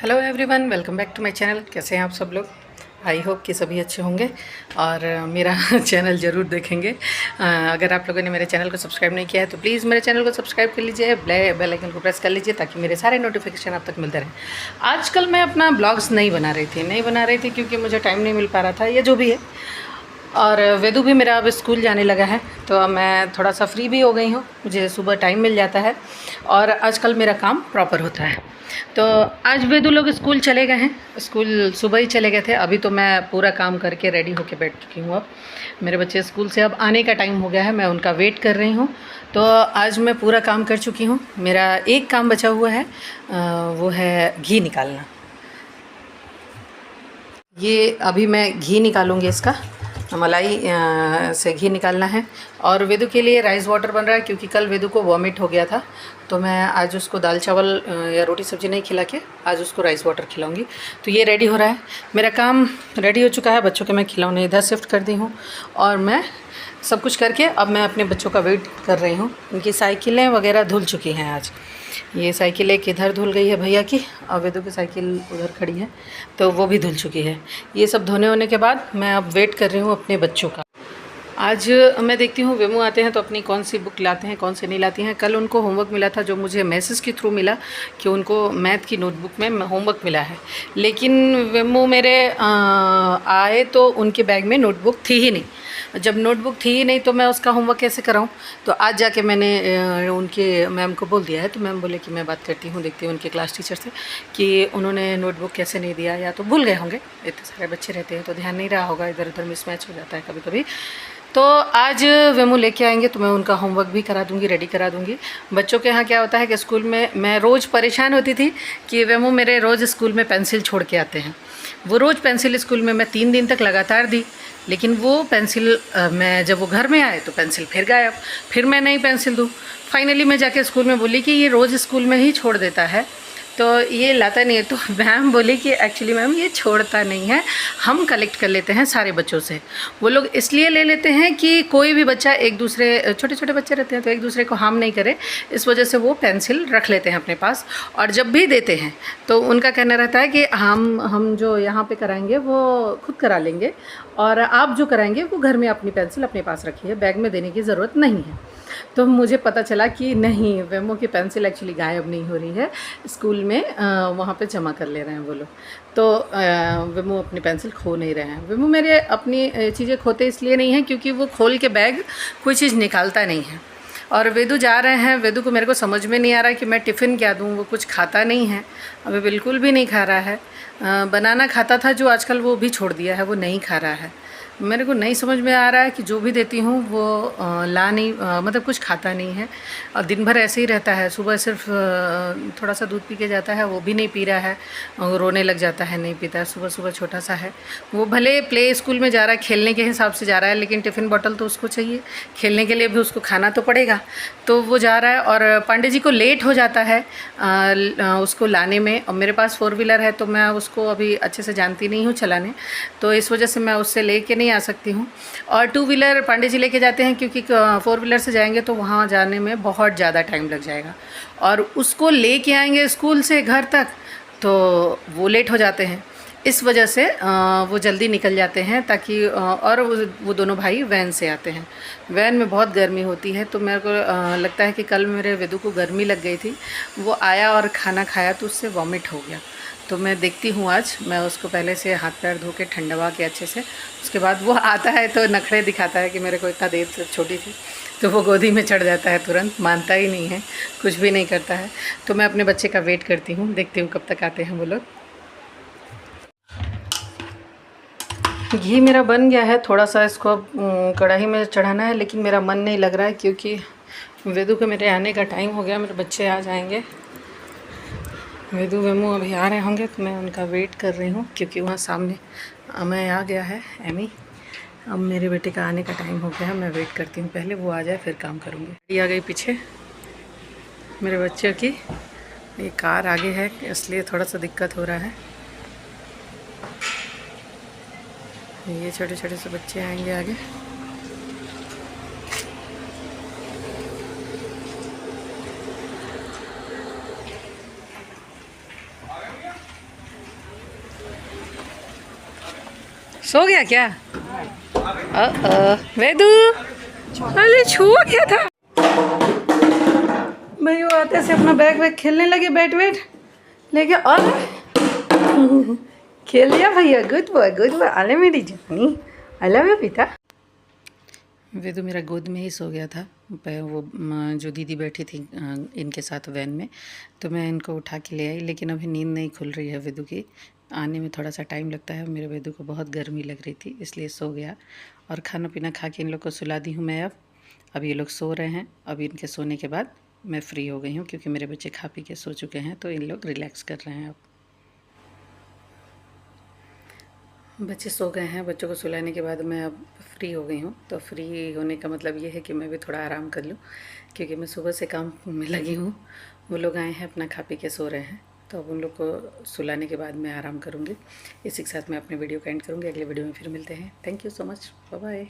Hello everyone, welcome back to my channel. कैसे हैं आप सब लोग? आई होप कि सभी अच्छे होंगे और मेरा चैनल ज़रूर देखेंगे। अगर आप लोगों ने मेरे चैनल को सब्सक्राइब नहीं किया है तो प्लीज़ मेरे चैनल को सब्सक्राइब कर लीजिए, बेल आइकन को प्रेस कर लीजिए ताकि मेरे सारे नोटिफिकेशन आप तक मिलते रहें। आजकल मैं अपना ब्लॉग्स नहीं बना रही थी क्योंकि मुझे टाइम नहीं मिल पा रहा था, ये जो भी है। और वेदू भी मेरा अब स्कूल जाने लगा है तो अब मैं थोड़ा सा फ्री भी हो गई हूँ, मुझे सुबह टाइम मिल जाता है और आजकल मेरा काम प्रॉपर होता है। तो आज वेदू लोग स्कूल चले गए हैं, स्कूल सुबह ही चले गए थे। अभी तो मैं पूरा काम करके रेडी होके बैठ चुकी हूँ। अब मेरे बच्चे स्कूल से अब आने का टाइम हो गया है, मैं उनका वेट कर रही हूँ। तो आज मैं पूरा काम कर चुकी हूँ। मेरा एक काम बचा हुआ है, वो है घी निकालना। ये अभी मैं घी निकालूँगी, इसका मलाई से घी निकालना है। और वेदू के लिए राइस वाटर बन रहा है क्योंकि कल वेदू को वॉमिट हो गया था, तो मैं आज उसको दाल चावल या रोटी सब्ज़ी नहीं खिला के आज उसको राइस वाटर खिलाऊंगी। तो ये रेडी हो रहा है, मेरा काम रेडी हो चुका है। बच्चों के मैं खिलौने इधर शिफ्ट कर दी हूँ और मैं सब कुछ करके अब मैं अपने बच्चों का वेट कर रही हूँ। उनकी साइकिलें वगैरह धुल चुकी हैं आज। ये साइकिल एक इधर धुल गई है भैया की, और वेदू की साइकिल उधर खड़ी है तो वो भी धुल चुकी है। ये सब धोने होने के बाद मैं अब वेट कर रही हूँ अपने बच्चों का। आज मैं देखती हूँ वेमू आते हैं तो अपनी कौन सी बुक लाते हैं, कौन से नहीं लाती हैं। कल उनको होमवर्क मिला था, जो मुझे मैसेज के थ्रू मिला कि उनको मैथ की नोटबुक में होमवर्क मिला है, लेकिन वेमू मेरे आए तो उनके बैग में नोटबुक थी ही नहीं। जब नोटबुक थी ही नहीं तो मैं उसका होमवर्क कैसे कराऊं। तो आज जाके मैंने उनके मैम को बोल दिया है, तो मैम बोले कि मैं बात करती हूँ, देखती हूँ उनके क्लास टीचर से कि उन्होंने नोटबुक कैसे नहीं दिया, या तो भूल गए होंगे। इतने सारे बच्चे रहते हैं तो ध्यान नहीं रहा होगा, इधर उधर मिसमैच हो जाता है कभी कभी। तो आज वेमू लेके आएंगे तो मैं उनका होमवर्क भी करा दूंगी, रेडी करा दूंगी। बच्चों के यहाँ क्या होता है कि स्कूल में मैं रोज़ परेशान होती थी कि वेमू मेरे रोज़ स्कूल में पेंसिल छोड़ के आते हैं। वो रोज़ पेंसिल स्कूल में मैं 3 दिन तक लगातार दी, लेकिन वो पेंसिल मैं जब वो घर में आए तो पेंसिल फिर गायब, फिर मैं नई पेंसिल दूँ। फाइनली मैं जाके स्कूल में बोली कि ये रोज़ स्कूल में ही छोड़ देता है, तो ये लाता नहीं है। तो मैम बोली कि एक्चुअली मैम ये छोड़ता नहीं है, हम कलेक्ट कर लेते हैं सारे बच्चों से। वो लोग इसलिए ले लेते हैं कि कोई भी बच्चा एक दूसरे, छोटे छोटे बच्चे रहते हैं तो एक दूसरे को हार्म नहीं करे, इस वजह से वो पेंसिल रख लेते हैं अपने पास। और जब भी देते हैं तो उनका कहना रहता है कि हम जो यहाँ पे कराएंगे वो खुद करा लेंगे, और आप जो कराएंगे वो घर में अपनी पेंसिल अपने पास रखिए, बैग में देने की ज़रूरत नहीं है। तो मुझे पता चला कि नहीं, वेमो की पेंसिल एक्चुअली गायब नहीं हो रही है, स्कूल में वहाँ पे जमा कर ले रहे हैं वो लोग। तो वेमो अपनी पेंसिल खो नहीं रहे हैं। वेमो मेरे अपनी चीज़ें खोते इसलिए नहीं हैं क्योंकि वो खोल के बैग कोई चीज़ निकालता नहीं है। और वेदू जा रहे हैं, वेदू को मेरे को समझ में नहीं आ रहा है कि मैं टिफ़िन क्या दूँ। वो कुछ खाता नहीं है, अभी बिल्कुल भी नहीं खा रहा है। बनाना खाता था जो आजकल वो भी छोड़ दिया है, वो नहीं खा रहा है। मेरे को नहीं समझ में आ रहा है कि जो भी देती हूँ वो मतलब कुछ खाता नहीं है और दिन भर ऐसे ही रहता है। सुबह सिर्फ थोड़ा सा दूध पी के जाता है, वो भी नहीं पी रहा है, और रोने लग जाता है, नहीं पीता है। सुबह सुबह छोटा सा है, वो भले प्ले स्कूल में जा रहा है, खेलने के हिसाब से जा रहा है, लेकिन टिफ़िन बॉटल तो उसको चाहिए, खेलने के लिए भी उसको खाना तो पड़ेगा। तो वो जा रहा है और पांडे जी को लेट हो जाता है उसको लाने में। और मेरे पास 4 व्हीलर है तो मैं उसको अभी अच्छे से जानती नहीं हूँ चलाने, तो इस वजह से मैं उससे लेके नहीं आ सकती हूँ। और 2 व्हीलर पांडे जी लेके जाते हैं क्योंकि 4 व्हीलर से जाएंगे तो वहाँ जाने में बहुत ज़्यादा टाइम लग जाएगा, और उसको लेके आएंगे स्कूल से घर तक तो वो लेट हो जाते हैं। इस वजह से वो जल्दी निकल जाते हैं ताकि और वो दोनों भाई वैन से आते हैं। वैन में बहुत गर्मी होती है, तो मेरे को लगता है कि कल मेरे वेदू को गर्मी लग गई थी, वो आया और खाना खाया तो उससे वॉमिट हो गया। तो मैं देखती हूँ आज मैं उसको पहले से हाथ पैर धो के ठंडवा के अच्छे से, उसके बाद वो आता है तो नखरे दिखाता है कि मेरे को इतना देर से छोटी थी, तो वो गोदी में चढ़ जाता है, तुरंत मानता ही नहीं है, कुछ भी नहीं करता है। तो मैं अपने बच्चे का वेट करती हूँ, देखती हूँ कब तक आते हैं वो लोग। घी मेरा बन गया है, थोड़ा सा इसको अब कढ़ाई में चढ़ाना है, लेकिन मेरा मन नहीं लग रहा है क्योंकि वेदू के मेरे आने का टाइम हो गया, मेरे बच्चे आ जाएंगे। वेदू वेमू अभी आ रहे होंगे तो मैं उनका वेट कर रही हूँ क्योंकि वहाँ सामने अमय आ गया है, एमी। अब मेरे बेटे का आने का टाइम हो गया है, मैं वेट करती हूँ, पहले वो आ जाए फिर काम करूँगी। गाड़ी आ गई पीछे मेरे बच्चों की, ये कार आगे है इसलिए थोड़ा सा दिक्कत हो रहा है। ये छोटे छोटे से बच्चे आएंगे आगे। सो गया क्या? वेदू, अरे छुआ क्या था भाई? वो आते से अपना बैग वैग खेलने लगे, बैट वैट लेके। और खेल लिया भैया, गुड बॉय गुड बॉय। अरे मेरी जानी, आई लव यू बेटा। वेदू मेरा गोद में ही सो गया था। वो जो दीदी बैठी थी इनके साथ वैन में, तो मैं इनको उठा के ले आई, लेकिन अभी नींद नहीं खुल रही है वेदू की। आने में थोड़ा सा टाइम लगता है। मेरे वेदू को बहुत गर्मी लग रही थी, इसलिए सो गया। और खाना पीना खा के इन लोग को सुला दी हूँ मैं। अब ये लोग सो रहे हैं। अब इनके सोने के बाद मैं फ्री हो गई हूँ, क्योंकि मेरे बच्चे खा पी के सो चुके हैं, तो इन लोग रिलैक्स कर रहे हैं। अब बच्चे सो गए हैं। बच्चों को सुलाने के बाद मैं अब फ्री हो गई हूँ। तो फ्री होने का मतलब ये है कि मैं भी थोड़ा आराम कर लूँ, क्योंकि मैं सुबह से काम में लगी हूँ। वो लोग आए हैं, अपना खा पी के सो रहे हैं, तो अब उन लोग को सुलाने के बाद मैं आराम करूँगी। इसी के साथ मैं अपने वीडियो का एंड करूँगी। अगले वीडियो में फिर मिलते हैं। Thank you so much, bye bye.